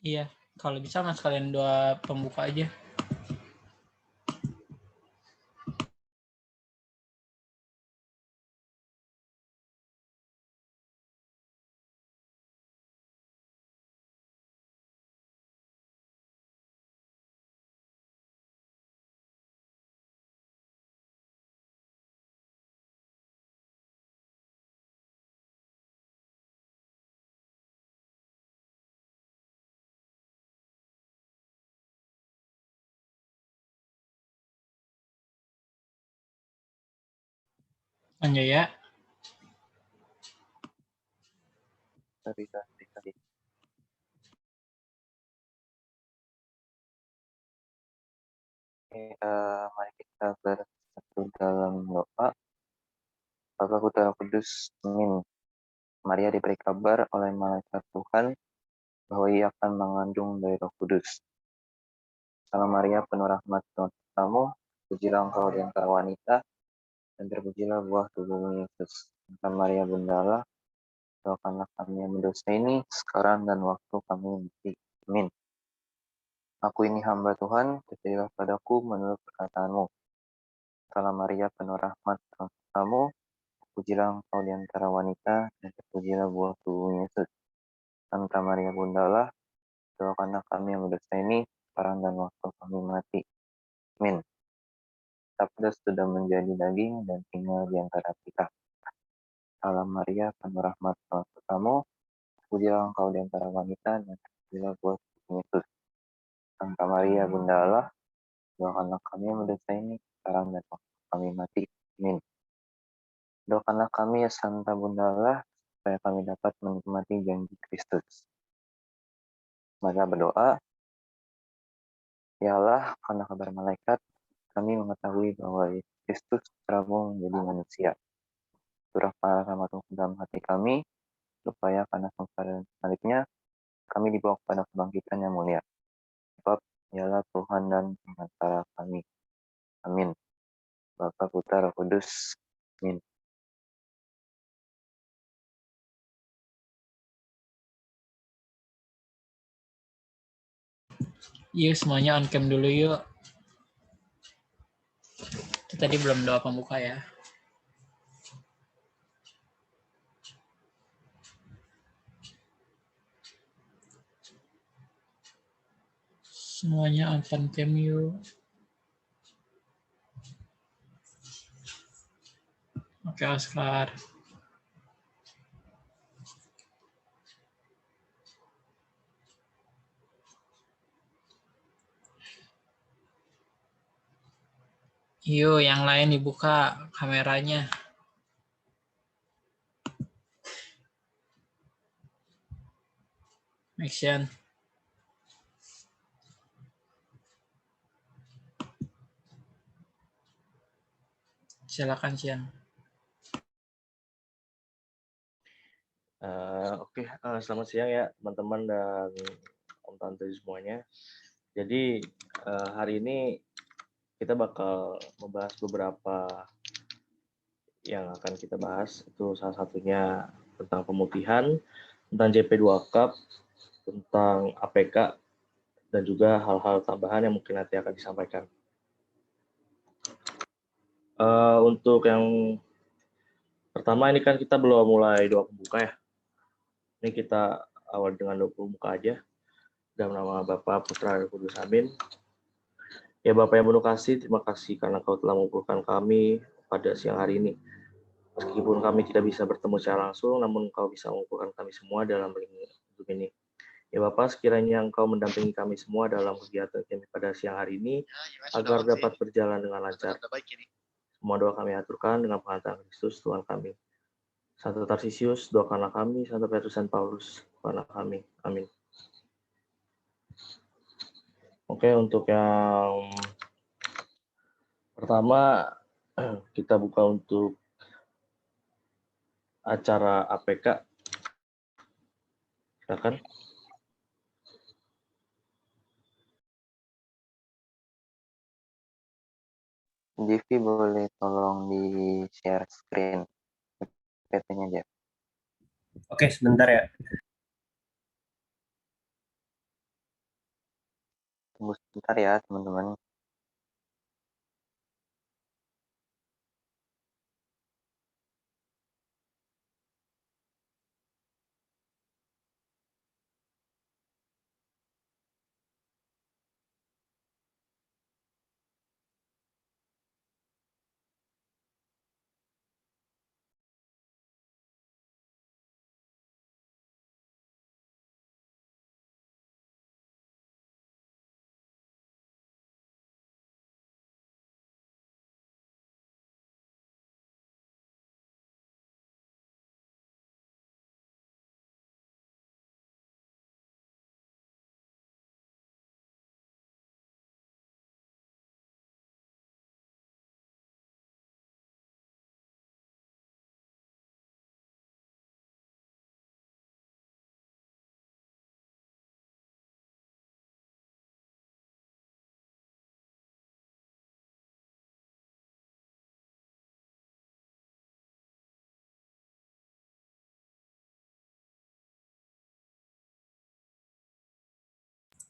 Iya, kalau bisa mas kalian 2 pembuka aja. Anjaya. Tadi. Mari kita bersatu dalam doa. Bapa Putra Kudus, amin. Maria diberi kabar oleh malaikat Tuhan bahwa ia akan mengandung dari Roh Kudus. Salam Maria, penuh rahmat Tuhan kamu, pujilah engkau di antara wanita, dan terpujilah buah tubuhmu Yesus. Santa Maria Bunda Allah, doakanlah kami yang berdosa ini, sekarang dan waktu kami mati. Amin. Aku ini hamba Tuhan, terjadilah padaku menurut perkataanmu. Salam Maria, penuh rahmat Tuhan kamu, pujilah engkau di antara wanita, dan terpujilah buah tubuhmu Yesus. Santa Maria Bunda Allah, doakanlah kami yang berdosa ini, sekarang dan waktu kami mati. Amin. Sabda sudah menjadi daging dan tinggal di antara kita. Salam Maria, penuh rahmat Tuhan kamu, pujilah engkau di antara wanita, dan terpujilah buah tubuhmu Yesus. Santa Maria Bunda Allah, doakanlah kami yang berdosa ini, sekarang dan waktu kami mati. Amin. Doakanlah kami ya Santa Bunda Allah, supaya kami dapat menikmati janji Kristus. Maka berdoa, ya Allah, karena kabar malaikat, kami mengetahui bahwa Kristus telah menjadi manusia. Curahkanlah rahmat Tuhan dalam hati kami, supaya karena sengsara dan sebaliknya, kami dibawa kepada kebangkitan yang mulia. Sebab ialah Tuhan dan antara kami. Amin. Bapa, Putra, Roh Kudus. Amin. Yuk semuanya on cam dulu yuk. Itu tadi belum doa pembuka ya. Semuanya on cam yuk. Oke Oscar. Yuk yang lain dibuka kameranya. Action. Silakan Cian. Oke, selamat siang ya teman-teman dan Om Tante semuanya. Jadi hari ini kita bakal membahas beberapa yang akan kita bahas. Itu salah satunya tentang pemutihan, tentang JP2 Cup, tentang APK, dan juga hal-hal tambahan yang mungkin nanti akan disampaikan. Untuk yang pertama ini kan kita belum mulai doa pembuka ya. Ini kita awal dengan doa pembuka aja. Dalam nama Bapa, Putra, dan Kudus, amin. Ya Bapak yang penuh kasih, terima kasih karena Kau telah mengumpulkan kami pada siang hari ini. Meskipun kami tidak bisa bertemu secara langsung, namun Kau bisa mengumpulkan kami semua dalam hidup ini. Ya Bapak, sekiranya Engkau mendampingi kami semua dalam kegiatan kami pada siang hari ini, agar dapat berjalan dengan lancar. Semua doa kami aturkan dengan pengantaran Kristus, Tuhan kami. Santo Tarsisius, doakanlah kami. Santo Petrus dan Paulus, doakanlah kami. Amin. Oke, untuk yang pertama, kita buka untuk acara APK. Silakan. Jivi boleh tolong di-share screen PT-nya aja. Oke, sebentar ya. Bentar ya, teman-teman.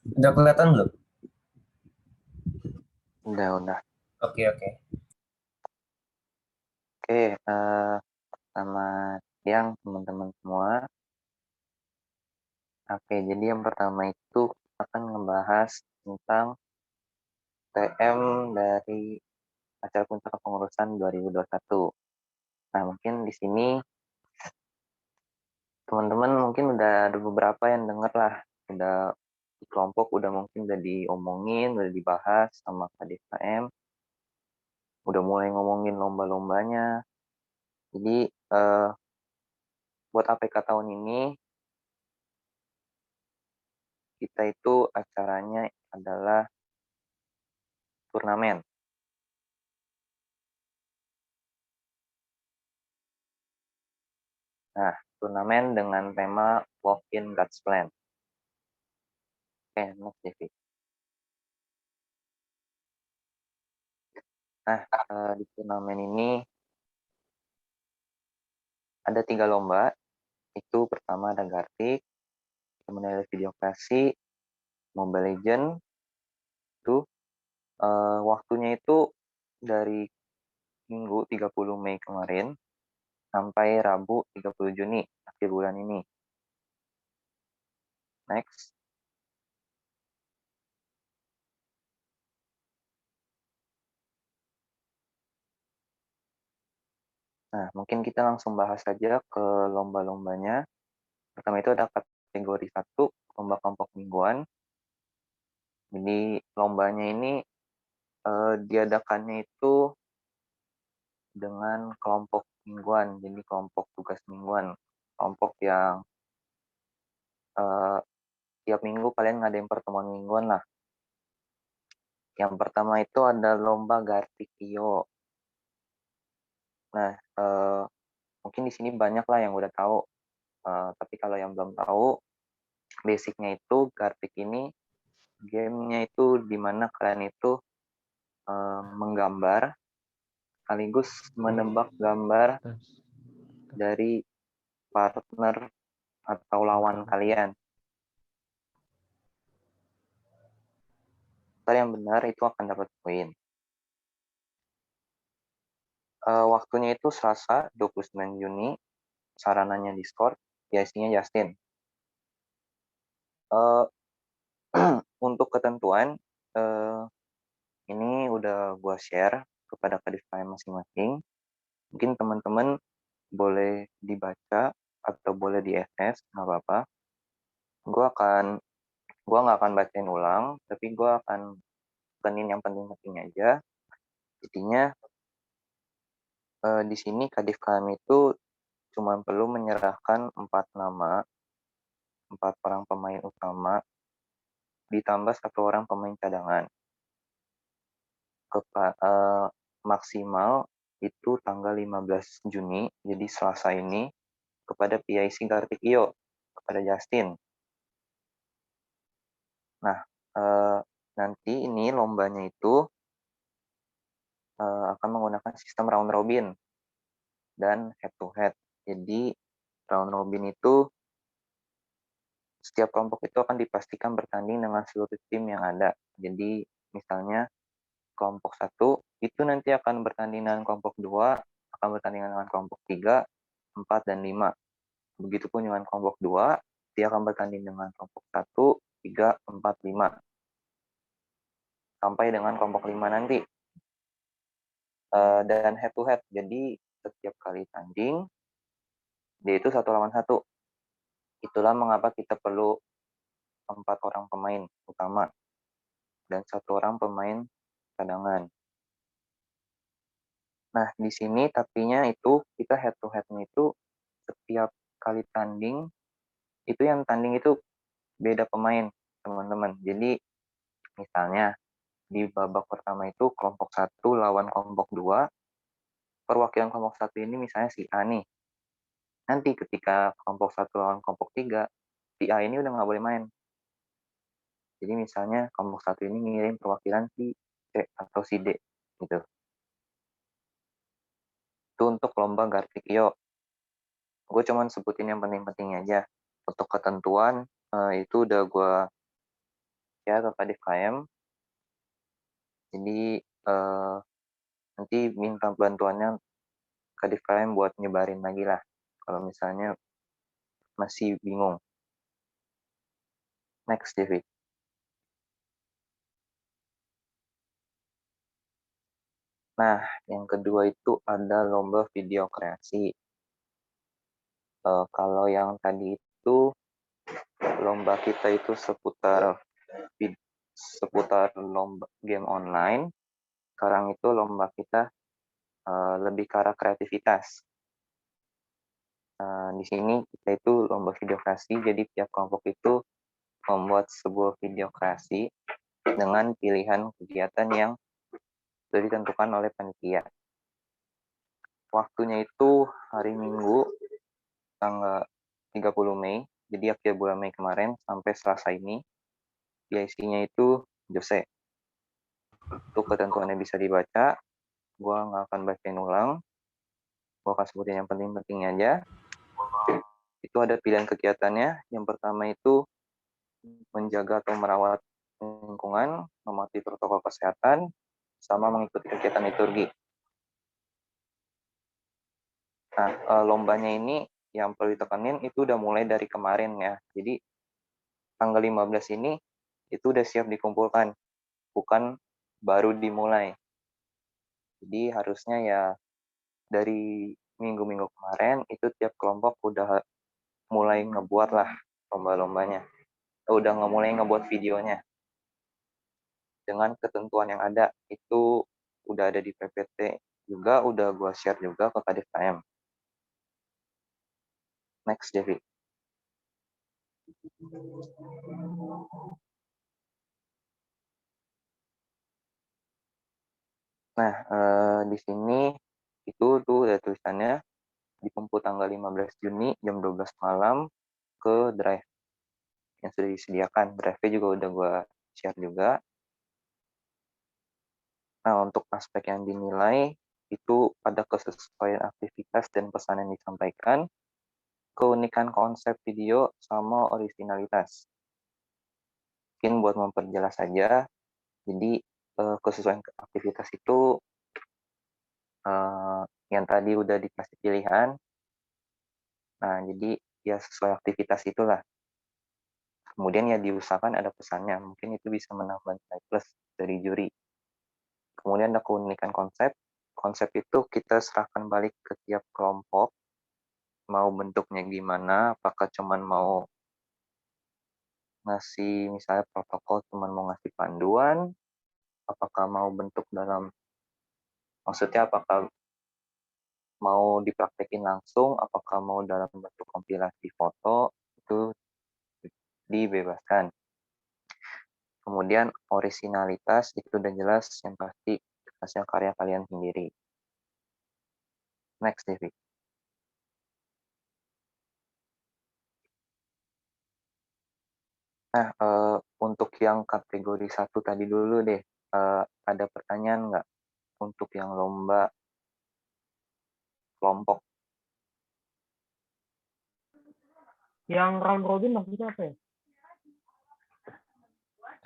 Udah kelihatan belum? Udah. Oke, oke. Oke, selamat siang teman-teman semua. Oke, jadi yang pertama itu akan ngebahas tentang TM dari acara puncak kepengurusan 2021. Nah, mungkin di sini teman-teman mungkin udah ada beberapa yang denger lah, udah di kelompok udah mungkin udah diomongin, udah dibahas sama Kadif KM, udah mulai ngomongin lomba-lombanya. Jadi buat APK tahun ini kita itu acaranya adalah turnamen. Nah, turnamen dengan tema Walk in God's Plan. Oke, next Devi. Nah, di turnamen ini ada 3 lomba. Itu pertama ada Gartic, kemudian ada videokrasi, Mobile Legend. Itu waktunya itu dari Minggu 30 Mei kemarin sampai Rabu 30 Juni akhir bulan ini. Next. Nah, mungkin kita langsung bahas saja ke lomba-lombanya. Pertama itu ada kategori 1, lomba kelompok mingguan. Jadi lombanya ini diadakannya itu dengan kelompok mingguan, jadi kelompok tugas mingguan, kelompok yang tiap minggu kalian ngadain pertemuan mingguan lah. Yang pertama itu ada lomba Gartikio. Nah, mungkin di sini banyak lah yang udah tahu, tapi kalau yang belum tahu, basicnya itu Gartik ini gamenya itu dimana kalian itu menggambar sekaligus menebak gambar dari partner atau lawan kalian. Yang benar itu akan dapat poin. Waktunya itu Selasa 29 Juni, sarananya Discord, PIC-nya Justin. Untuk ketentuan, ini udah gue share kepada Kadif KM masing-masing. Mungkin teman-teman boleh dibaca atau boleh di SS, nggak apa-apa. Gue nggak akan bacain ulang, tapi gue akan tekenin yang penting-penting aja. Intinya di sini Kadif KM itu cuma perlu menyerahkan 4 nama, 4 orang pemain utama, ditambah 1 orang pemain cadangan. Maksimal itu tanggal 15 Juni, jadi Selasa ini, kepada PIC Gartikio, kepada Justin. Nah, nanti ini lombanya itu akan menggunakan sistem round robin dan head to head. Jadi round robin itu setiap kelompok itu akan dipastikan bertanding dengan seluruh tim yang ada. Jadi misalnya kelompok 1 itu nanti akan bertanding dengan kelompok 2, akan bertanding dengan kelompok 3, 4, dan 5. Begitupun dengan kelompok 2, dia akan bertanding dengan kelompok 1, 3, 4, 5. Sampai dengan kelompok 5 nanti. Dan head to head. Jadi setiap kali tanding, dia itu 1 lawan 1. Itulah mengapa kita perlu 4 orang pemain utama dan 1 orang pemain cadangan. Nah, di sini tapinya itu kita head to head-nya itu setiap kali tanding, itu yang tanding itu beda pemain, teman-teman. Jadi misalnya di babak pertama itu kelompok 1 lawan kelompok 2, perwakilan kelompok 1 ini misalnya si A nih. Nanti ketika kelompok 1 lawan kelompok 3, si A ini udah nggak boleh main. Jadi misalnya kelompok 1 ini ngirim perwakilan si C atau si D gitu. Itu untuk lomba Garfikio. Gue cuman sebutin yang penting-pentingnya aja. Untuk ketentuan itu udah gue share ke Kadif KM. Jadi nanti minta bantuannya Kadif KM buat nyebarin lagi lah kalau misalnya masih bingung. Next, David. Nah, yang kedua itu ada lomba video kreasi. Kalau yang tadi itu lomba kita itu seputar lomba game online. Sekarang itu lomba kita lebih ke arah kreativitas. Di sini kita itu lomba video kreasi, jadi tiap kelompok itu membuat sebuah video kreasi dengan pilihan kegiatan yang sudah ditentukan oleh panitia. Waktunya itu hari Minggu, tanggal 30 Mei, jadi akhir bulan Mei kemarin sampai Selasa ini. PIC-nya itu Jose. Itu ketentuannya bisa dibaca, gue nggak akan bacain ulang, gue akan sebutin yang penting-pentingnya aja. Itu ada pilihan kegiatannya. Yang pertama itu menjaga atau merawat lingkungan, mematuhi protokol kesehatan, sama mengikuti kegiatan liturgi. Nah, lombanya ini yang perlu ditekanin itu udah mulai dari kemarin ya. Jadi tanggal 15 ini itu udah siap dikumpulkan, bukan baru dimulai. Jadi harusnya ya dari minggu-minggu kemarin itu tiap kelompok udah mulai ngebuat lah lomba-lombanya. Udah mulai ngebuat videonya. Dengan ketentuan yang ada, itu udah ada di PPT juga, udah gue share juga ke Kadif KM. Next, Devi. Nah, di sini itu tuh ada tulisannya dijemput tanggal 15 Juni jam 12 malam ke drive yang sudah disediakan. Drive-nya juga udah gue share juga. Nah, untuk aspek yang dinilai itu ada kesesuaian aktivitas dan pesan yang disampaikan, keunikan konsep video, sama originalitas. Mungkin buat memperjelas saja, jadi kesesuaian aktivitas itu yang tadi udah dikasih pilihan. Nah, jadi ya sesuai aktivitas itulah. Kemudian ya diusahakan ada pesannya, mungkin itu bisa menambah nilai plus dari juri. Kemudian ada keunikan konsep. Konsep itu kita serahkan balik ke tiap kelompok, mau bentuknya gimana, apakah cuman mau ngasih misalnya protokol, cuman mau ngasih panduan, apakah mau bentuk dalam, maksudnya apakah mau dipraktekin langsung, apakah mau dalam bentuk kompilasi foto, itu dibebaskan. Kemudian originalitas itu udah jelas, yang pasti hasil karya kalian sendiri. Next, Devi. Nah, untuk yang kategori 1 tadi dulu deh, ada pertanyaan nggak untuk yang lomba kelompok? Yang round robin maksudnya apa ya?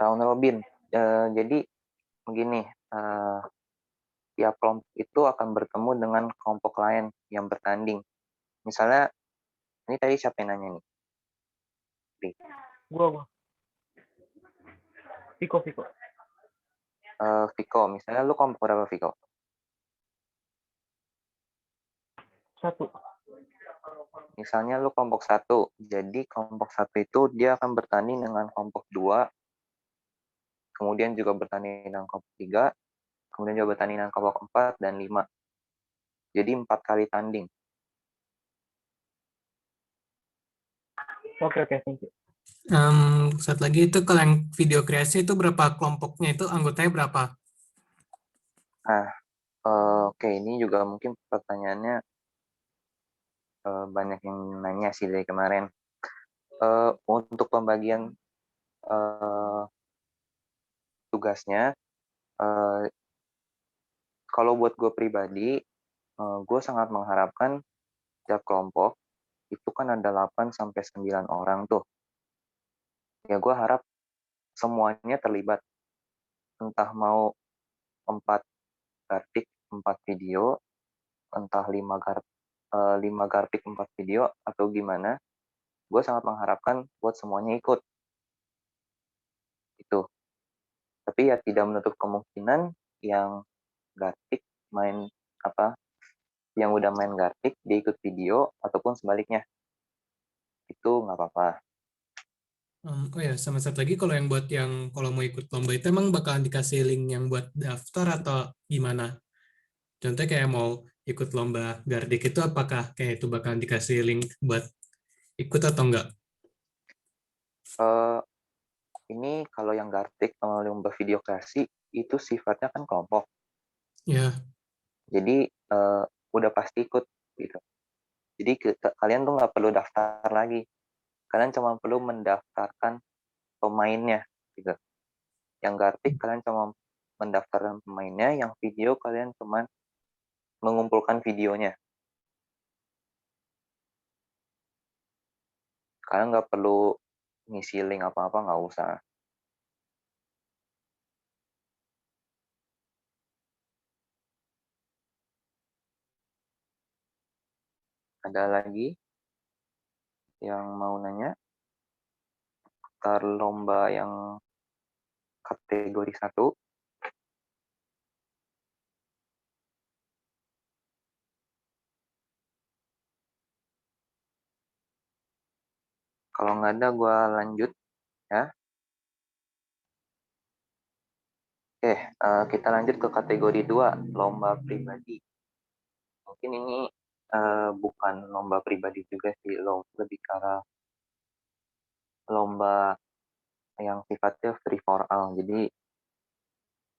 Round robin. Jadi begini, tiap kelompok itu akan bertemu dengan kelompok lain yang bertanding. Misalnya, ini tadi siapa yang nanya nih? Gua. Viko. Viko, misalnya lu kelompok berapa, Viko? 1. Misalnya lu kelompok 1, jadi kelompok 1 itu dia akan bertanding dengan kelompok 2, kemudian juga bertanding dengan kelompok 3, kemudian juga bertanding dengan kelompok 4 dan 5. Jadi 4 kali tanding. Oke, thank you. Satu lagi itu kalau yang video kreasi itu berapa kelompoknya, itu anggotanya berapa? Nah, oke, ini juga mungkin pertanyaannya banyak yang nanya sih dari kemarin. Untuk pembagian tugasnya, kalau buat gue pribadi, gue sangat mengharapkan tiap kelompok itu kan ada 8-9 orang tuh. Ya gue harap semuanya terlibat. Entah mau 4 garpik 4 video, entah 5 garpik 4 video, atau gimana. Gue sangat mengharapkan buat semuanya ikut. Itu. Tapi ya tidak menutup kemungkinan yang garpik yang udah main garpik dia ikut video ataupun sebaliknya. Itu nggak apa-apa. Oh ya, sama satu lagi kalau yang buat yang kalau mau ikut lomba itu emang bakalan dikasih link yang buat daftar atau gimana? Contohnya kayak mau ikut lomba Gardik itu apakah kayak itu bakalan dikasih link buat ikut atau enggak? Ini kalau yang garpik sama lomba video kreasi itu sifatnya kan kelompok. Ya. Jadi udah pasti ikut gitu. Jadi kalian tuh nggak perlu daftar lagi. Kalian cuma perlu mendaftarkan pemainnya gitu. Yang garpik kalian cuma mendaftarkan pemainnya, yang video kalian cuma mengumpulkan videonya. Kalian nggak perlu ngisi link apa-apa, nggak usah. Ada lagi yang mau nanya? Daftar lomba yang kategori 1. Kalau nggak ada, gue lanjut ya. Oke, kita lanjut ke kategori 2, lomba pribadi. Mungkin ini bukan lomba pribadi juga sih, lebih ke arah lomba yang sifatnya free for all. Jadi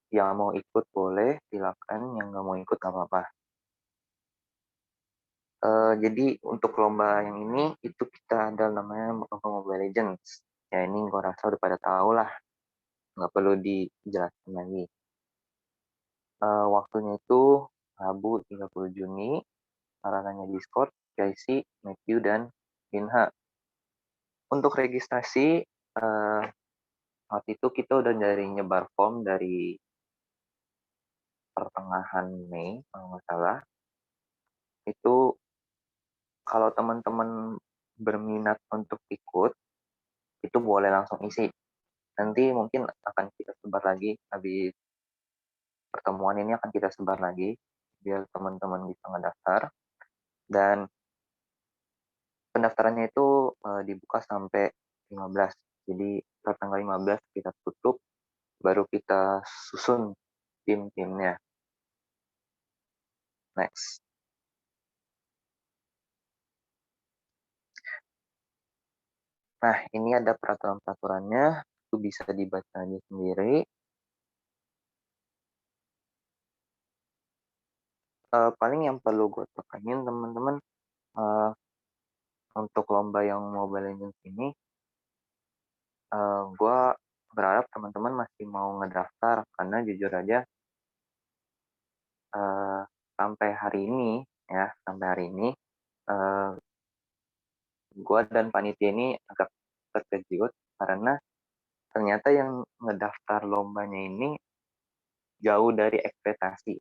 yang mau ikut boleh, silakan. Yang nggak mau ikut nggak apa-apa. Jadi untuk lomba yang ini itu kita ada namanya lomba Mobile Legends. Ya ini gue rasa udah pada tahu lah, nggak perlu dijelaskan lagi. Waktunya itu Rabu 30 Juni, sarananya Discord, JC, Matthew, dan Binha. Untuk registrasi, waktu itu kita udah dari nyebar form dari pertengahan Mei, kalau nggak salah. Itu kalau teman-teman berminat untuk ikut, itu boleh langsung isi. Nanti mungkin akan kita sebar lagi, habis pertemuan ini akan kita sebar lagi, biar teman-teman bisa ngedaftar. Dan pendaftarannya itu dibuka sampai 15. Jadi tanggal 15 kita tutup, baru kita susun tim-timnya. Next. Nah, ini ada peraturan-peraturannya, itu bisa dibaca sendiri. Paling yang perlu gue tekanin teman-teman, untuk lomba yang Mobile Legends ini, gue berharap teman-teman masih mau ngedaftar, karena jujur aja sampai hari ini gue dan panitia ini agak terkejut karena ternyata yang ngedaftar lombanya ini jauh dari ekspektasi.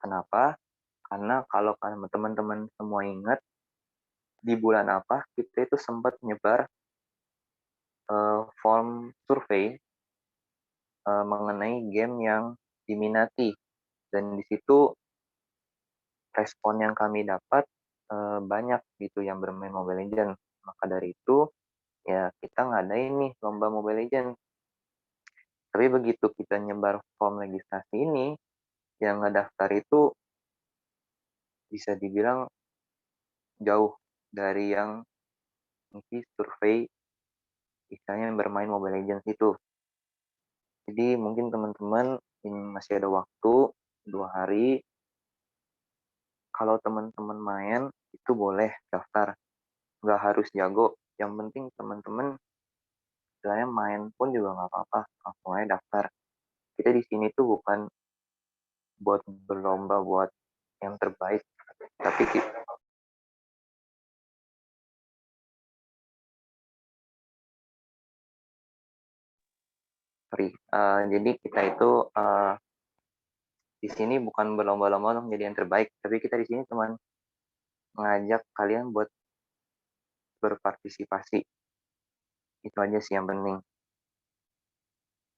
Kenapa? Karena kalau teman-teman semua ingat, di bulan apa kita itu sempat nyebar form survei mengenai game yang diminati, dan di situ respon yang kami dapat banyak gitu yang bermain Mobile Legends. Maka dari itu ya kita ngadain nih lomba Mobile Legends. Tapi begitu kita nyebar form registrasi ini, yang ngedaftar itu bisa dibilang jauh dari yang ngisi survei misalnya yang bermain Mobile Legends itu. Jadi mungkin teman-teman ini masih ada waktu 2 hari. Kalau teman-teman main itu boleh daftar, nggak harus jago. Yang penting teman-teman istilahnya main pun juga nggak apa-apa, langsung aja daftar. Kita di sini tuh bukan buat berlomba buat yang terbaik, tapi jadi kita itu di sini bukan berlomba-lomba untuk menjadi yang terbaik, tapi kita di sini cuma ngajak kalian buat berpartisipasi. Itu aja sih yang penting.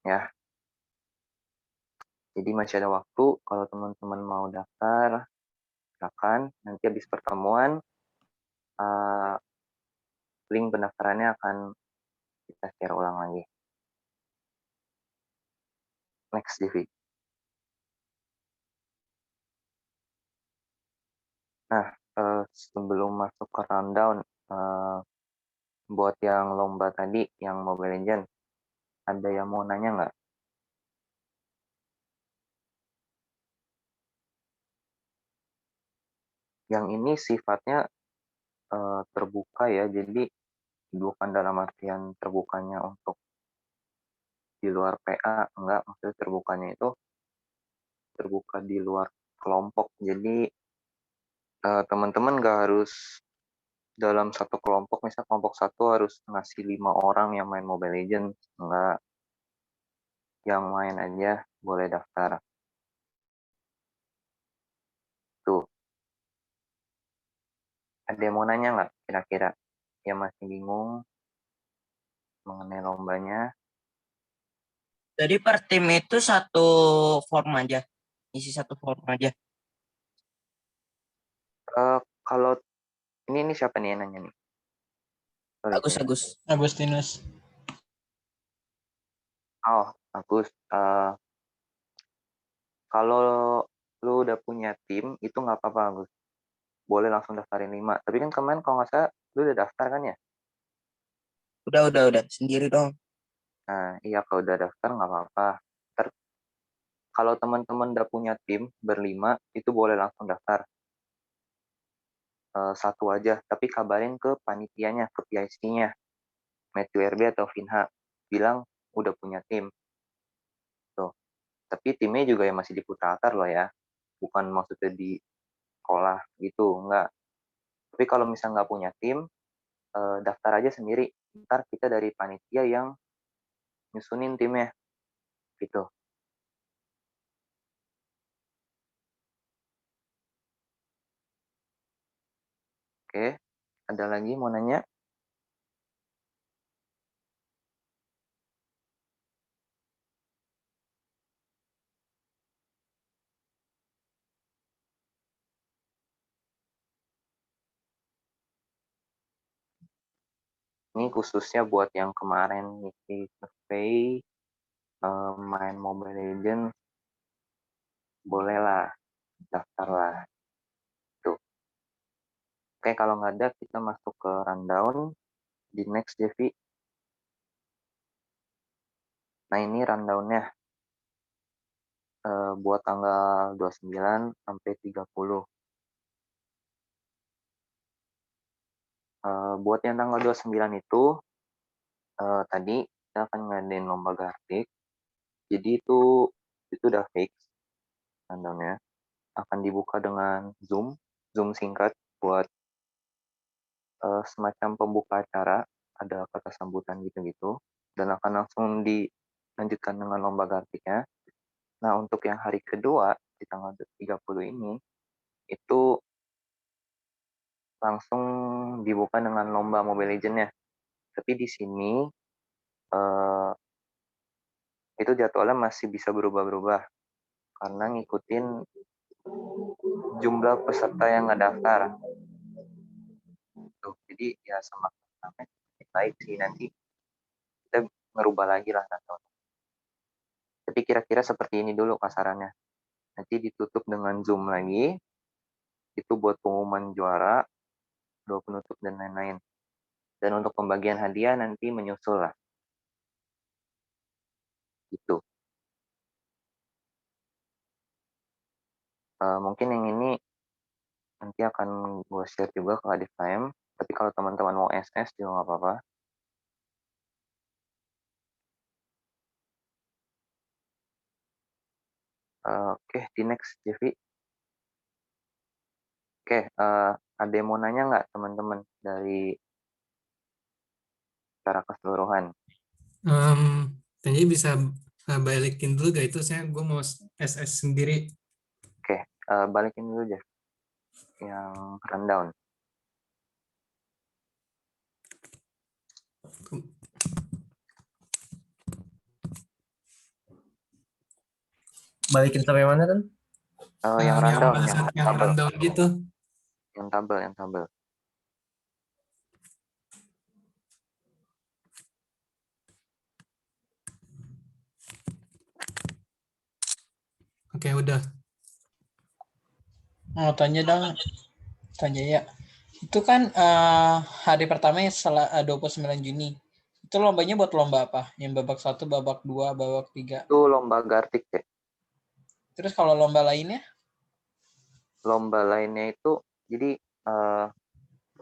Ya. Jadi masih ada waktu, kalau teman-teman mau daftar, silakan. Nanti habis pertemuan, link pendaftarannya akan kita share ulang lagi. Next, Divi. Nah, sebelum masuk ke rundown, buat yang lomba tadi, yang Mobile Legends, ada yang mau nanya nggak? Yang ini sifatnya terbuka ya, jadi bukan dalam artian terbukanya untuk di luar PA, enggak, maksudnya terbukanya itu terbuka di luar kelompok. Jadi teman-teman nggak harus dalam satu kelompok, misal kelompok satu harus ngasih 5 orang yang main Mobile Legends, enggak, yang main aja boleh daftar. Tuh, ada yang mau nanya nggak kira-kira? Yang masih bingung mengenai lombanya? Jadi per tim itu satu form aja, isi satu form aja. Kalau ini siapa nih yang nanya nih? Sorry. Agustinus. Oh, Agus. Kalau lu udah punya tim, itu nggak apa-apa, Agus. Boleh langsung daftarin 5. Tapi kan kemarin kalau nggak salah, lu udah daftar kan ya? Udah, sendiri dong. Nah, iya kalau udah daftar nggak apa-apa. Kalau teman-teman udah punya tim berlima, itu boleh langsung daftar. Satu aja, tapi kabarin ke panitianya, ke PIC-nya, Matthew RB atau Vinha. Bilang udah punya tim. Tuh. Tapi timnya juga yang masih diputar loh ya. Bukan maksudnya di sekolah gitu, enggak. Tapi kalau misalnya nggak punya tim, daftar aja sendiri. Ntar kita dari panitia yang nyusunin timnya. Gitu. Oke, ada lagi mau nanya? Ini khususnya buat yang kemarin ngisi survei, main Mobile Legends, bolehlah, daftarlah. Tuh. Oke, kalau nggak ada, kita masuk ke rundown di next, Devi. Nah, ini rundownnya buat tanggal 29 sampai 30. Buat yang tanggal 29 itu, tadi kita akan ngadain lomba Gartic. Jadi itu udah fix rundownnya. Akan dibuka dengan Zoom singkat buat semacam pembuka acara, ada kata sambutan gitu-gitu. dan akan langsung dilanjutkan dengan lomba Gartiknya. Nah, untuk yang hari kedua di tanggal 30 ini itu langsung dibuka dengan lomba Mobile Legends-nya. Tapi di sini itu jadwalnya masih bisa berubah-berubah karena ngikutin jumlah peserta yang ngedaftar. Tuh, jadi ya semakin baik sih, nanti kita ngerubah lagi lah nanti. Tapi kira-kira seperti ini dulu kasarannya. Nanti ditutup dengan Zoom lagi, itu buat pengumuman juara, doa penutup, dan lain-lain. Dan untuk pembagian hadiah nanti menyusul lah. Gitu. Mungkin yang ini nanti akan gue share juga ke Adif KM, tapi kalau teman-teman mau SS juga nggak apa-apa. Oke, di next, Jevi. Oke, ada yang mau nanya nggak teman-teman dari secara keseluruhan? Tanya bisa balikin dulu gak itu, gue mau SS sendiri. Oke, balikin dulu, Jeff. Yang rundown. Balikin sampai mana kan? Yang rundown, yang rundown gitu. Yang tabel. Oke, udah. Mau tanya dong, tanya ya. Itu kan hari pertama setelah 29 Juni. Itu lombanya buat lomba apa? Yang babak 1, babak 2, babak 3. Itu lomba Gartik, ya. Terus kalau lomba lainnya? Lomba lainnya itu, jadi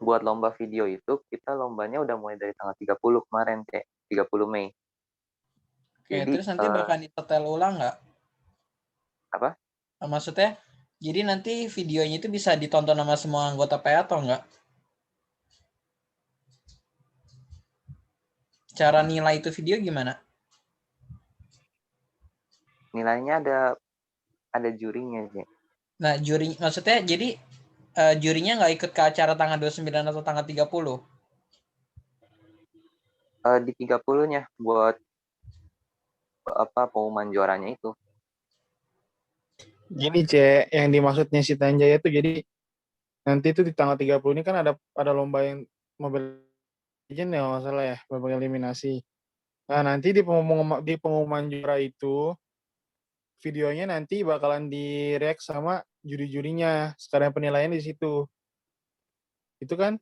buat lomba video itu, kita lombanya udah mulai dari tanggal 30 kemarin, kayak 30 Mei. Oke, Jadi, terus nanti bakal disetel ulang nggak? apa? Maksudnya, jadi nanti videonya itu bisa ditonton sama semua anggota PA atau enggak? Cara nilai itu video gimana? Nilainya ada jurinya, sih. Nah, juri maksudnya jadi jurinya nggak ikut ke acara tanggal 29 atau tanggal 30? Di 30-nya buat pengumuman juaranya itu. Gini, Cek, yang dimaksudnya si Tanjaya itu jadi nanti itu di tanggal 30 ini kan ada lomba yang Mobile Legends ya, nggak salah ya, lomba eliminasi. Nah, nanti di pengumuman juara itu videonya nanti bakalan di-react sama juri-jurinya. Sekarang penilaiannya di situ. Itu kan?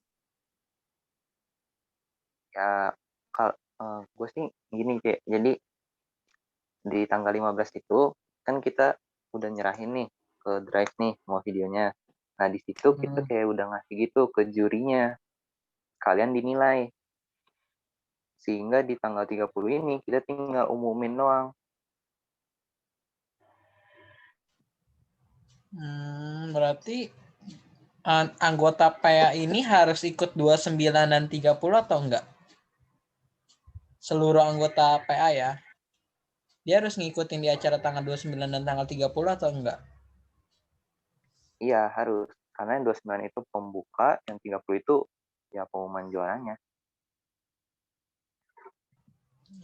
Ya, kalau gue sih gini, kayak jadi di tanggal 15 itu kan kita udah nyerahin nih ke Drive nih mau videonya. Nah, di situ kita kayak udah ngasih gitu ke jurinya. Kalian dinilai. Sehingga di tanggal 30 ini kita tinggal umumin doang. Berarti anggota PA ini harus ikut 29 dan 30 atau enggak? Seluruh anggota PA ya. Dia harus ngikutin di acara tanggal 29 dan tanggal 30 atau enggak? Iya, harus. Karena yang 29 itu pembuka, yang 30 itu ya pengumuman juaranya.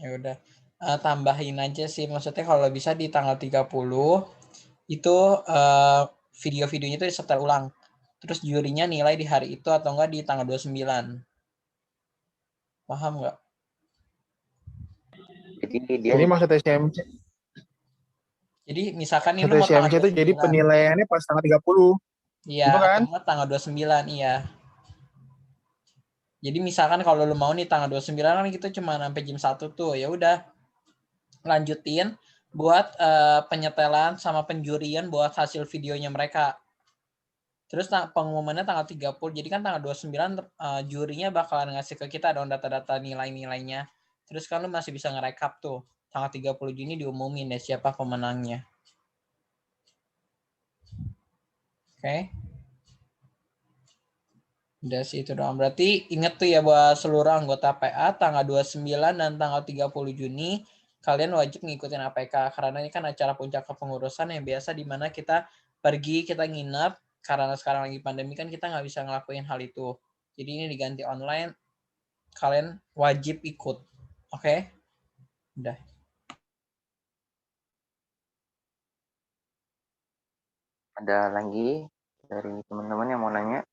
Ya udah. Tambahin aja sih, maksudnya kalau bisa di tanggal 30 itu video-videonya itu disetel ulang. Terus jurinya nilai di hari itu atau enggak di tanggal 29. Paham nggak? Jadi maksud SMC. Jadi misalkan ini lu Maksud mau tanggal SMC itu 29. jadi penilaiannya pas tanggal 30. Iya, gitu kan? atau enggak tanggal 29, iya. Jadi misalkan kalau lu mau nih tanggal 29 kan kita cuma sampai jam 1 tuh. Ya udah. Lanjutin buat penyetelan sama penjurian buat hasil videonya mereka. Terus pengumumannya tanggal 30. Jadi kan tanggal 29 jurinya bakalan ngasih ke kita dong data-data nilai-nilainya. Terus kan lu masih bisa ngerekap tuh. Tanggal 30 Juni diumumin ya siapa pemenangnya. Oke. Udah sih itu doang. Berarti inget tuh ya buat seluruh anggota PA tanggal 29 dan tanggal 30 Juni kalian wajib ngikutin APK karena ini kan acara puncak kepengurusan yang biasa di mana kita pergi, kita nginep karena sekarang lagi pandemi kan kita nggak bisa ngelakuin hal itu. Jadi ini diganti online, kalian wajib ikut. Oke? Udah. Ada lagi dari teman-teman yang mau nanya?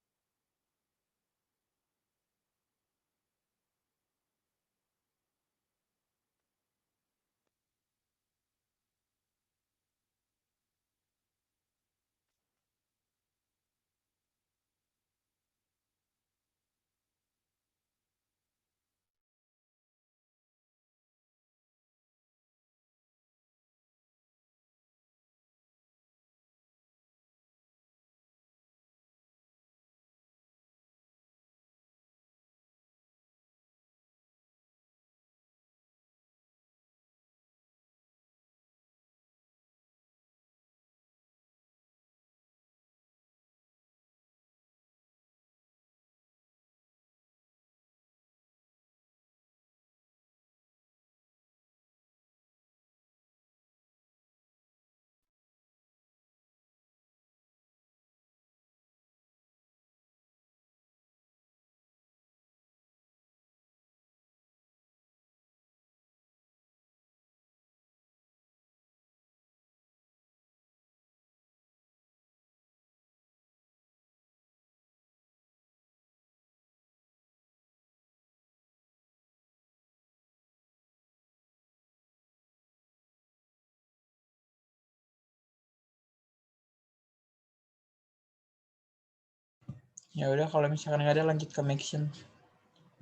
Ya udah kalau misalkan nggak ada lanjut ke Maxion.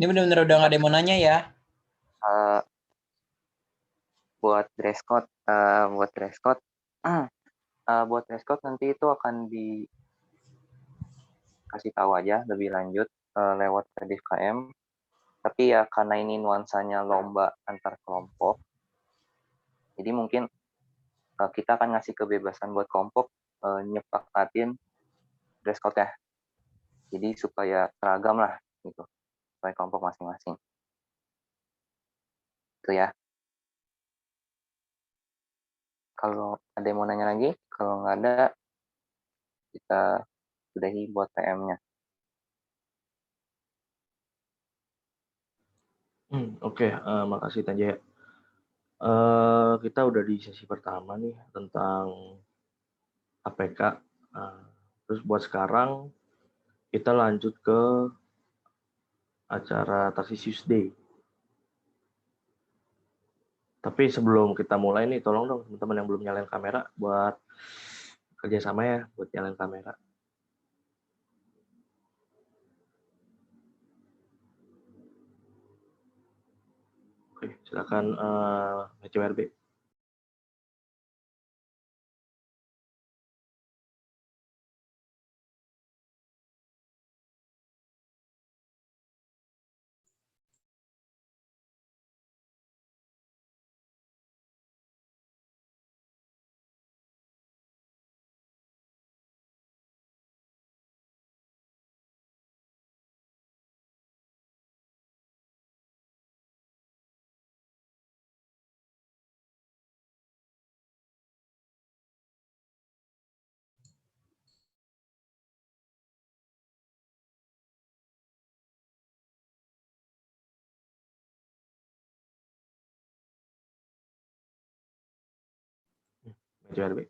Ini benar-benar udah nggak ada yang mau nanya ya. Eh, buat dress code, buat dress code, buat dress code nanti itu akan dikasih tahu aja lebih lanjut lewat Kadif KM. Tapi ya karena ini nuansanya lomba antar kelompok, jadi mungkin kita akan ngasih kebebasan buat kelompok nyepakatin dress code-nya. Jadi supaya seragam lah gitu, supaya kelompok masing-masing. Itu ya. Kalau ada yang mau nanya lagi, kalau nggak ada, kita sudahi buat PM-nya. Oke, makasih Tanjaya. Kita udah di sesi pertama nih tentang APK. Terus buat sekarang kita lanjut ke acara Tarsius Day. Tapi sebelum kita mulai nih, tolong dong teman-teman yang belum nyalain kamera buat kerjasama ya, buat nyalain kamera. Oke, silakan HCWRB. HCWRB.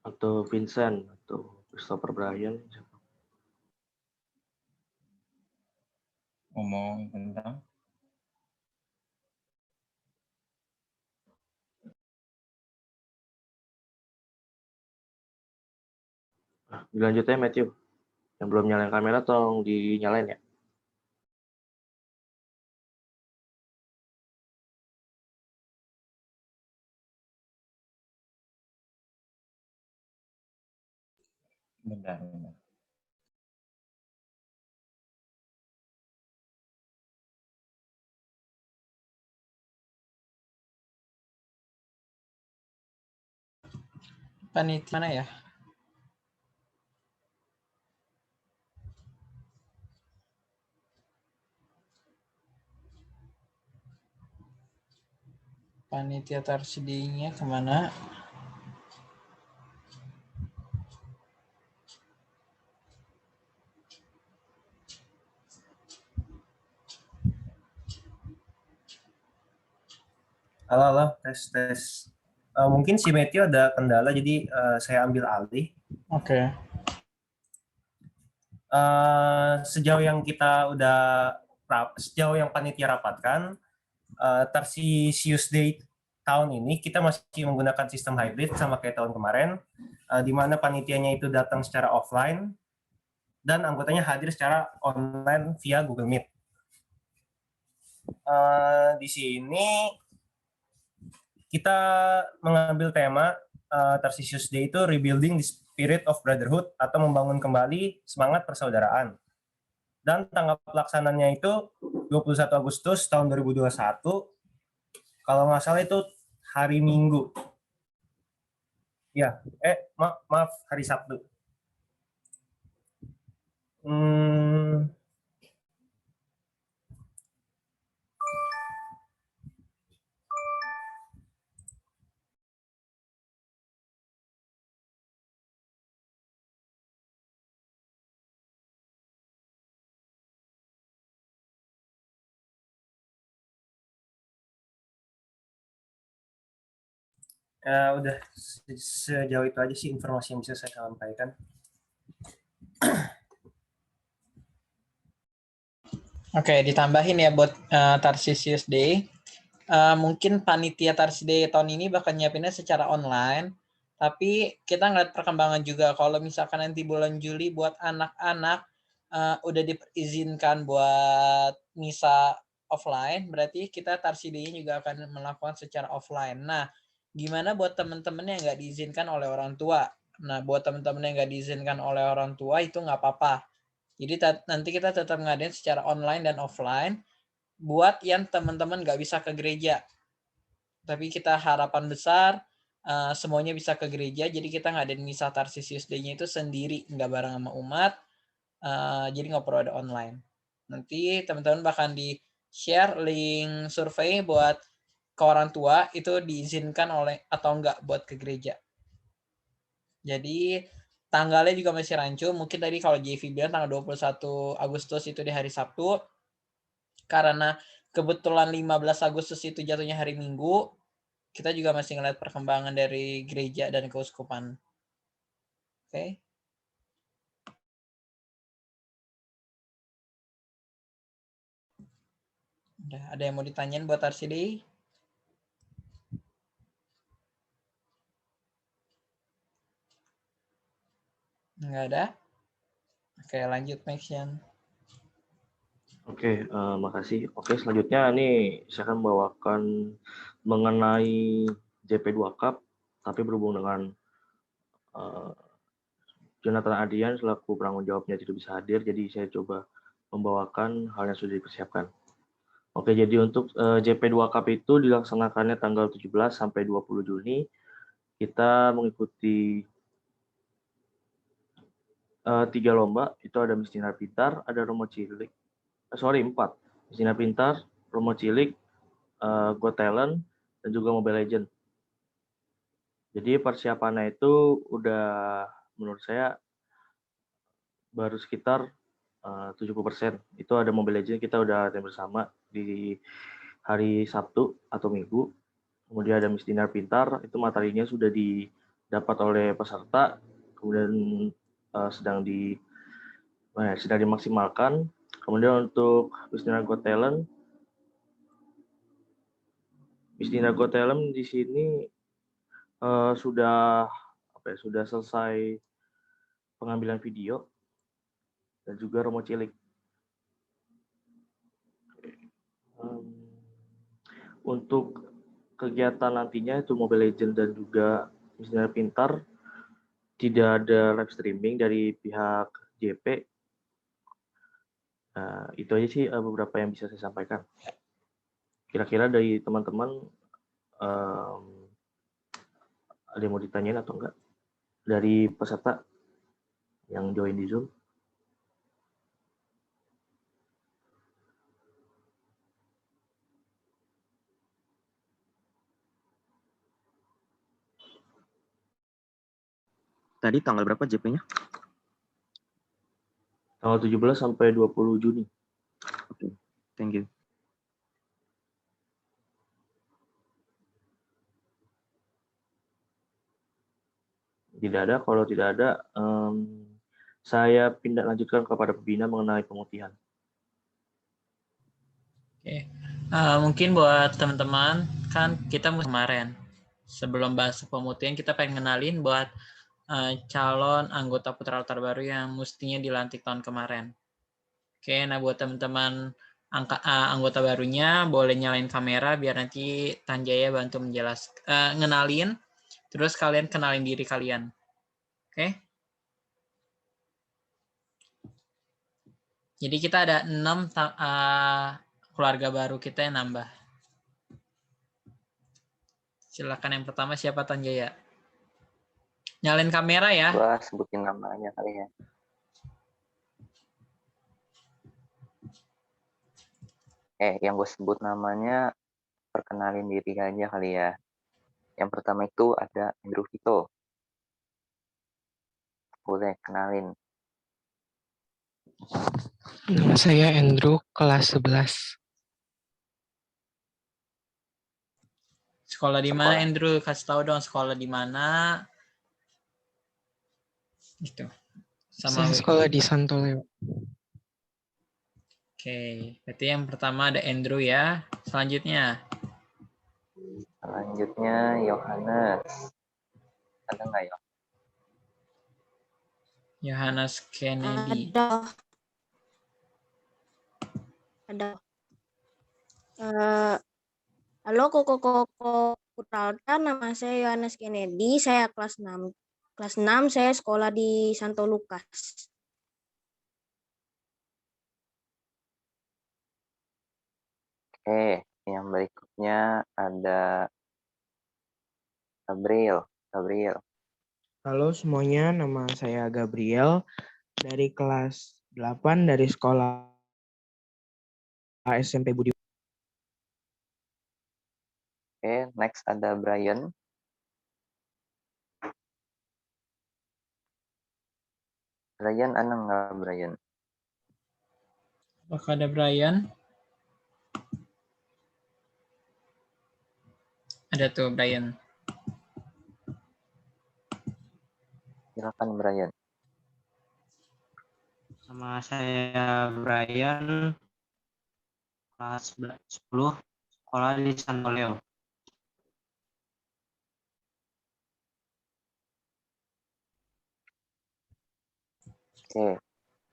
Atau Vincent atau Christopher Bryan. Ngomong tentang Dilanjut ya Matthew. Yang belum nyalain kamera tolong dinyalain ya. Benar, benar. Panitia mana ya? Panitia tersedia kemana? Halo, halo, tes. Mungkin si Matthew ada kendala, jadi saya ambil alih. Oke. Sejauh yang panitia rapatkan, Tarsius Day tahun ini kita masih menggunakan sistem hybrid sama kayak tahun kemarin, di mana panitianya itu datang secara offline dan anggotanya hadir secara online via Google Meet. Di sini kita mengambil tema Tarsius Day itu Rebuilding the Spirit of Brotherhood atau membangun kembali semangat persaudaraan. Dan tanggal pelaksananya itu 21 Agustus tahun 2021. Kalau nggak salah itu hari Minggu. Ya, maaf hari Sabtu. Udah sejauh itu aja sih informasi yang bisa saya sampaikan. Oke, ditambahin ya buat Tarsius Day. Mungkin panitia Tarsius Day tahun ini bakal nyiapinnya secara online, tapi kita ngeliat perkembangan juga. Kalau misalkan nanti bulan Juli buat anak-anak udah diizinkan buat misa offline, berarti kita Tarsius Day juga akan melakukan secara offline. Nah, gimana buat teman-teman yang nggak diizinkan oleh orang tua? Nah, buat teman-teman yang nggak diizinkan oleh orang tua itu nggak apa-apa. Jadi nanti kita tetap ngadain secara online dan offline buat yang teman-teman nggak bisa ke gereja. Tapi kita harapan besar semuanya bisa ke gereja. Jadi kita ngadain misa Tarsius Day-nya itu sendiri, nggak bareng sama umat. Jadi nggak perlu ada online. Nanti teman-teman bahkan di-share link survei buat ke orang tua itu diizinkan oleh atau enggak buat ke gereja. Jadi tanggalnya juga masih rancu. Mungkin tadi kalau JV bilang tanggal 21 Agustus itu di hari Sabtu. Karena kebetulan 15 Agustus itu jatuhnya hari Minggu, kita juga masih ngeliat perkembangan dari gereja dan keuskupan. Oke. Udah, ada yang mau ditanyain buat RCD? Nggak ada? Oke, lanjut Maxian. Oke, makasih. Oke, selanjutnya nih saya akan membawakan mengenai JP2 Cup, tapi berhubung dengan Jonathan Adian selaku penanggung jawabnya tidak bisa hadir, jadi saya coba membawakan hal yang sudah dipersiapkan. Oke, jadi untuk JP2 Cup itu dilaksanakannya tanggal 17 sampai 20 Juni. Kita mengikuti 3 lomba, itu ada Miss Dinar Pintar, ada Romo Cilik. 4. Miss Dinar Pintar, Romo Cilik, Got Talent, dan juga Mobile Legend. Jadi persiapannya itu udah menurut saya baru sekitar 70%. Itu ada Mobile Legend, kita udah latihan bersama di hari Sabtu atau Minggu. Kemudian ada Miss Dinar Pintar, itu materinya sudah didapat oleh peserta, kemudian sedang dimaksimalkan. Kemudian untuk Miss Dinar Got Talent, di sini sudah selesai pengambilan video dan juga Romo Cilik. Untuk kegiatan nantinya itu Mobile Legend dan juga Miss Dinar Pintar tidak ada live streaming dari pihak JP. Itu aja sih beberapa yang bisa saya sampaikan. Kira-kira dari teman-teman ada yang mau ditanyain atau enggak? Dari peserta yang join di Zoom. Tadi tanggal berapa JP-nya? Tanggal 17 sampai 20 Juni. Oke, thank you. Tidak ada. Kalau tidak ada, saya lanjutkan kepada pembina mengenai pemutihan. Oke. Mungkin buat teman-teman, kan kita kemarin sebelum bahas pemutihan kita pengen kenalin buat calon anggota Putra Altar baru yang mestinya dilantik tahun kemarin. Oke, nah buat teman-teman anggota barunya boleh nyalain kamera biar nanti Tanjaya bantu menjelaskan, ngenalin, terus kalian kenalin diri kalian. Oke. Jadi kita ada 6 keluarga baru kita yang nambah. Silakan yang pertama siapa Tanjaya? Nyalain kamera ya. Gua sebutin namanya kali ya. Yang gue sebut namanya perkenalin diri aja kali ya. Yang pertama itu ada Andrew Vito. Boleh kenalin. Nama saya Andrew, kelas 11. Sekolah di mana Andrew? Kasih tahu dong sekolah di mana. Gitu. Saya sekolah di Santoleo. Oke, berarti yang pertama ada Andrew ya. Selanjutnya Yohanes. Ada nggak ya? Yohanes Kennedy. Ada. Halo Koko Putra Altar, nama saya Yohanes Kennedy, saya kelas 6. Kelas 6 saya sekolah di Santo Lukas. Oke, yang berikutnya ada Gabriel. Halo semuanya, nama saya Gabriel dari kelas 8 dari sekolah SMP Budi. Oke, next ada Brian. Brian, ada nggak Brian? Apakah ada Brian? Ada tuh Brian. Silakan Brian. Sama saya Brian, kelas 10, sekolah di Santoleo. Oke,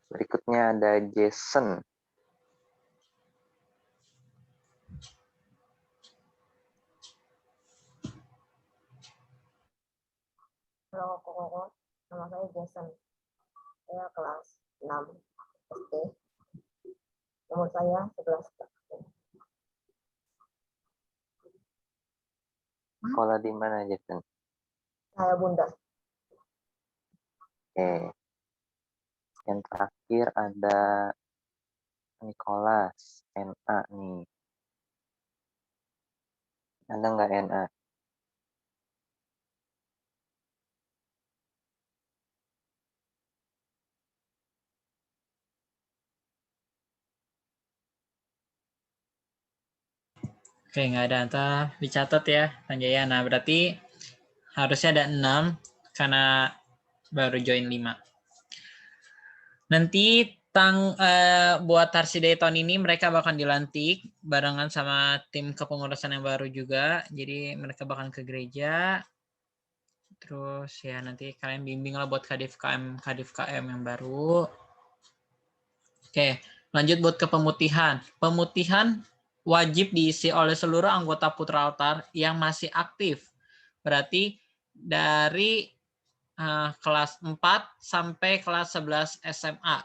berikutnya ada Jason. Halo Koko, nama saya Jason. Saya kelas 6 SD. Umur saya 11 tahun. Sekolah di mana Jason? Saya Bunda. Oke. Yang terakhir ada Nicholas, NA nih. Ada nggak NA? Oke, nggak ada. Ntar dicatat ya, Tanjaya. Nah, berarti harusnya ada 6 karena baru join 5. Nanti buat Tarsiday tahun ini mereka bakal dilantik barengan sama tim kepengurusan yang baru juga. Jadi mereka bakal ke gereja. Terus ya nanti kalian bimbing lah buat KDFKM yang baru. Oke, lanjut buat ke pemutihan. Pemutihan wajib diisi oleh seluruh anggota Putra Altar yang masih aktif. Berarti dari kelas 4 sampai kelas 11 SMA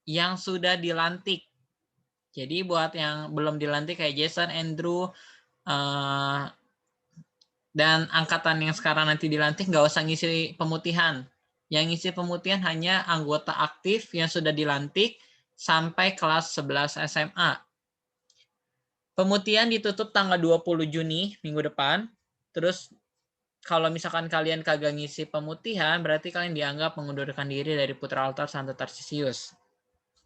yang sudah dilantik. Jadi buat yang belum dilantik kayak Jason, Andrew, dan angkatan yang sekarang nanti dilantik nggak usah ngisi pemutihan. Yang ngisi pemutihan hanya anggota aktif yang sudah dilantik sampai kelas 11 SMA. Pemutihan ditutup tanggal 20 Juni minggu depan. Terus kalau misalkan kalian kagak ngisi pemutihan, berarti kalian dianggap mengundurkan diri dari Putra Altar Santo Tarsius.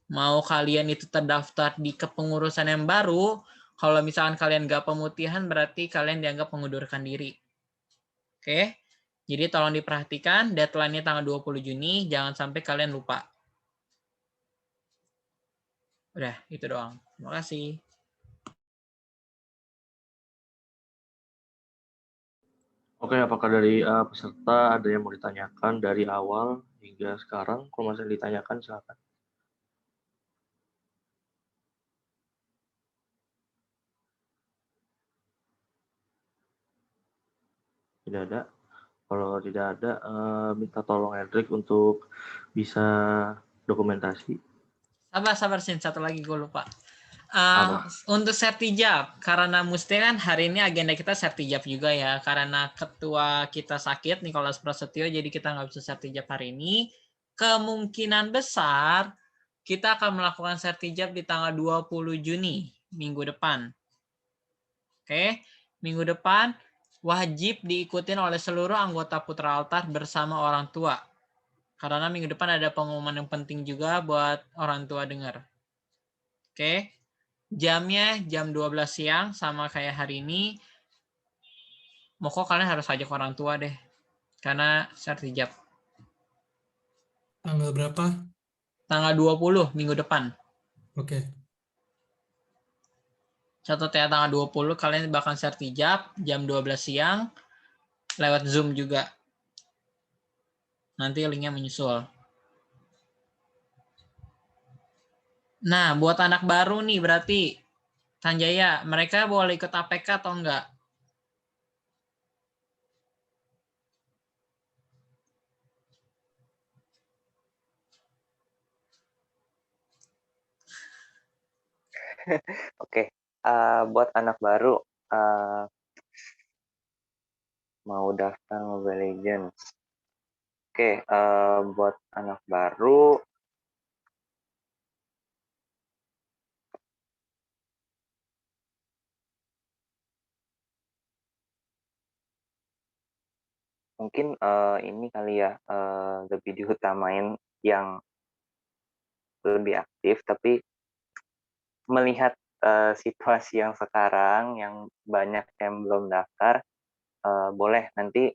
Mau kalian itu terdaftar di kepengurusan yang baru, kalau misalkan kalian nggak pemutihan, berarti kalian dianggap mengundurkan diri. Oke? Jadi tolong diperhatikan, deadline-nya tanggal 20 Juni, jangan sampai kalian lupa. Udah, itu doang. Terima kasih. Oke, apakah dari peserta ada yang mau ditanyakan dari awal hingga sekarang? Kalau masih ditanyakan, silakan. Tidak ada. Kalau tidak ada, minta tolong Hendrik untuk bisa dokumentasi. Sabar, Sin. Satu lagi gue lupa. Apa? Untuk sertijab, karena mesti kan hari ini agenda kita sertijab juga ya. Karena ketua kita sakit, Nicholas Prasetyo, jadi kita nggak bisa sertijab hari ini. Kemungkinan besar kita akan melakukan sertijab di tanggal 20 Juni, minggu depan. Oke, minggu depan wajib diikutin oleh seluruh anggota Putra Altar bersama orang tua. Karena minggu depan ada pengumuman yang penting juga buat orang tua dengar. Oke, jamnya jam 12 siang sama kayak hari ini. Moko kalian harus ajak orang tua deh. Karena sertijab. Tanggal berapa? Tanggal 20 minggu depan. Oke. Catat ya, tanggal 20 kalian bakal sertijab jam 12 siang lewat Zoom juga. Nanti linknya menyusul. Nah, buat anak baru nih berarti Sanjaya, mereka boleh ikut APK atau enggak? Oke, buat anak baru mau daftar Mobile Legends. Oke, buat anak baru mungkin ini kali ya lebih diutamain yang lebih aktif, tapi melihat situasi yang sekarang yang banyak yang belum daftar, boleh nanti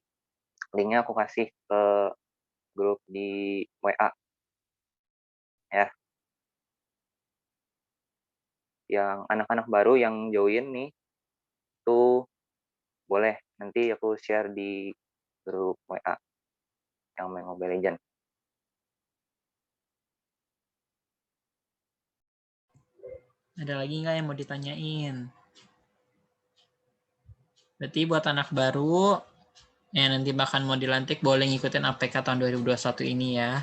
linknya aku kasih ke grup di WA ya. Yang anak-anak baru yang join nih itu boleh nanti aku share di grup WA yang main Mobile Legends. Ada lagi nggak yang mau ditanyain? Berarti buat anak baru yang nanti bahkan mau dilantik boleh ngikutin APK tahun 2021 ini ya.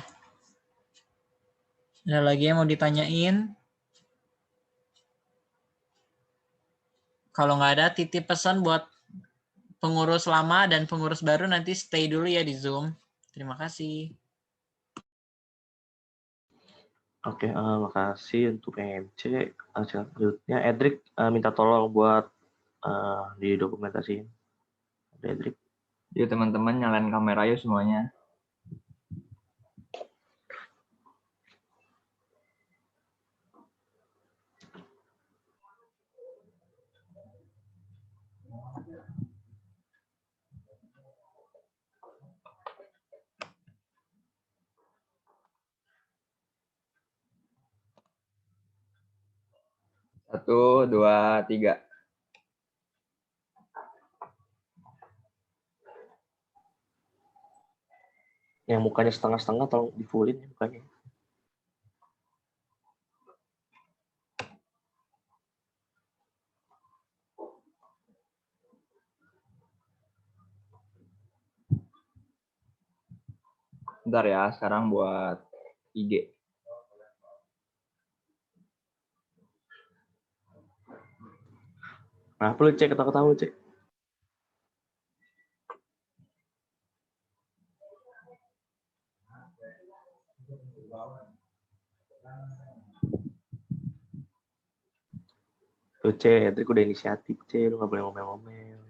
Ada lagi yang mau ditanyain? Kalau nggak ada, titip pesan buat pengurus lama dan pengurus baru nanti stay dulu ya di Zoom. Terima kasih. Oke, makasih untuk PMC. Selanjutnya, Edric minta tolong buat didokumentasiin. Edric. Yuk teman-teman nyalain kamera yuk semuanya. Satu, dua, tiga. Yang mukanya setengah-setengah tolong di fullin mukanya. Bentar ya, sekarang buat IG. Nah, lu Cek, ketawa-ketawa lu Cek. Tuh Cek, itu udah inisiatif Cek, lu gak boleh ngomel-ngomel.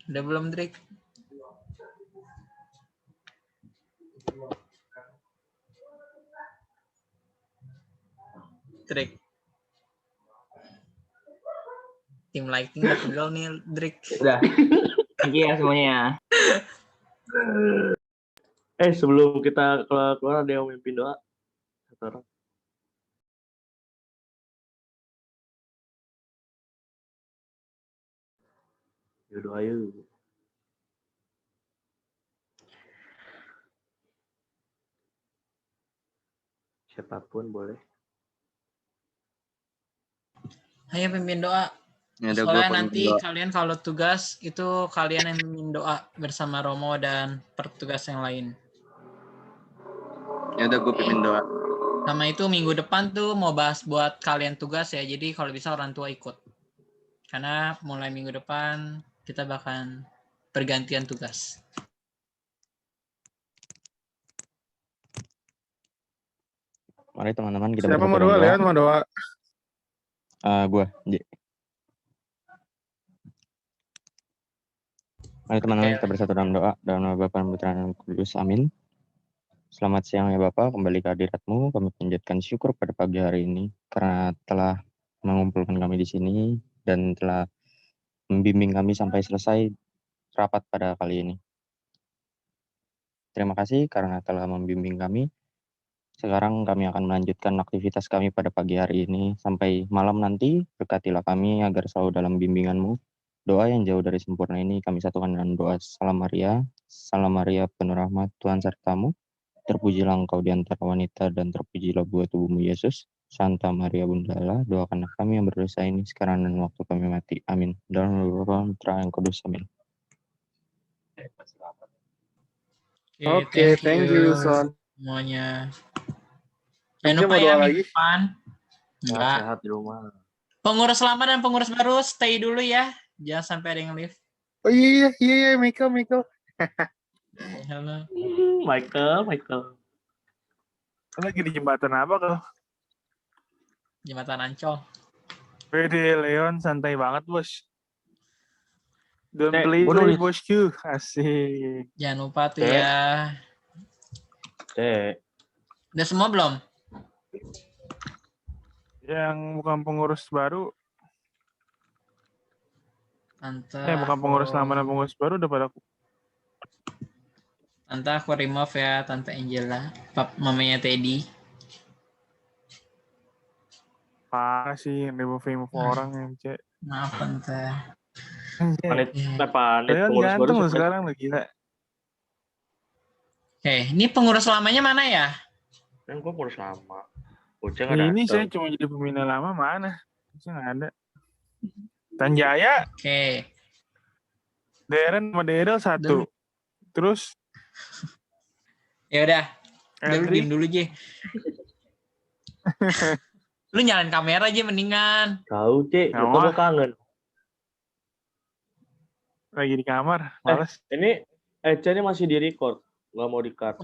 Udah belum, Drake? Drake. Tim lighting udah pegel nih, Drake. Udah. Thank you ya semuanya. Sebelum kita keluar ada yang mimpin doa. Satu orang. Yuk doa yuk. Siapapun boleh. Ayo pimpin doa. Ya udah, Soalnya gua nanti doa. kalian kalau tugas itu kalian yang mimpin doa bersama Romo dan petugas yang lain. Ya udah, gue pimpin doa. Sama itu minggu depan tuh mau bahas buat kalian tugas ya. Jadi kalau bisa orang tua ikut. Karena mulai minggu depan kita bakal pergantian tugas. Mari teman-teman kita Siapa bersatu mau dalam doa? doa. Leon mau doa. Gua, J. Mari teman-teman kita bersatu dalam doa. Dalam nama Bapa dan Putra dan Roh Kudus. Amin. Selamat siang ya Bapak, kembali ke hadirat-Mu. Kami panjatkan syukur pada pagi hari ini karena telah mengumpulkan kami di sini dan telah membimbing kami sampai selesai rapat pada kali ini. Terima kasih karena telah membimbing kami. Sekarang kami akan melanjutkan aktivitas kami pada pagi hari ini. Sampai malam nanti, berkatilah kami agar selalu dalam bimbingan-Mu. Doa yang jauh dari sempurna ini kami satukan dengan doa Salam Maria, penuh rahmat, Tuhan sertamu. Terpujilah engkau di antara wanita dan terpujilah buah tubuhmu Yesus. Santa Maria Bunda Allah, doakanlah kami yang berdosa ini sekarang dan waktu kami mati. Amin. Dalam nama Bapa, Putra, yang Kudus. Amin. Oke, thank you, Son. Semuanya. Anja Jangan lupa mau ya doa minggu lagi? depan. Enggak. Sehat di rumah. Pengurus lama dan pengurus baru stay dulu ya. Jangan sampai ada yang leave. Oh iya, Michael. Halo. Michael. Lo lagi di jembatan apa kau? Jembatan Ancol. Pede Leon, santai banget bos. Don't Cek, play gua nulis. bosku. Asik. Jangan lupa tuh Cek. ya. Cek. Udah semua belum? Yang bukan pengurus baru, Tante. bukan pengurus lama dan pengurus baru udah pada Tante aku remove ya, Tante Angela. Mamanya Teddy. parah sih remove orang yang cek. Maaf Tante. Panet Leon pengurus baru ganteng loh siapa? sekarang lo gila. Oke, ini pengurus lamanya mana ya? Kan gua pengurus lama. Uceng nggak Ini saya datang. cuma jadi pembina lama mana? Saya nggak ada. Tanjaya, Oke. Deren sama Daryl satu. Terus Ya udah. Udah Elri. diem dulu J. Lu nyalain kamera aja mendingan. Tahu Cek, Nggak gua mau. kangen. Lagi di kamar, males. Ini Ece ini masih di record, nggak mau di cut.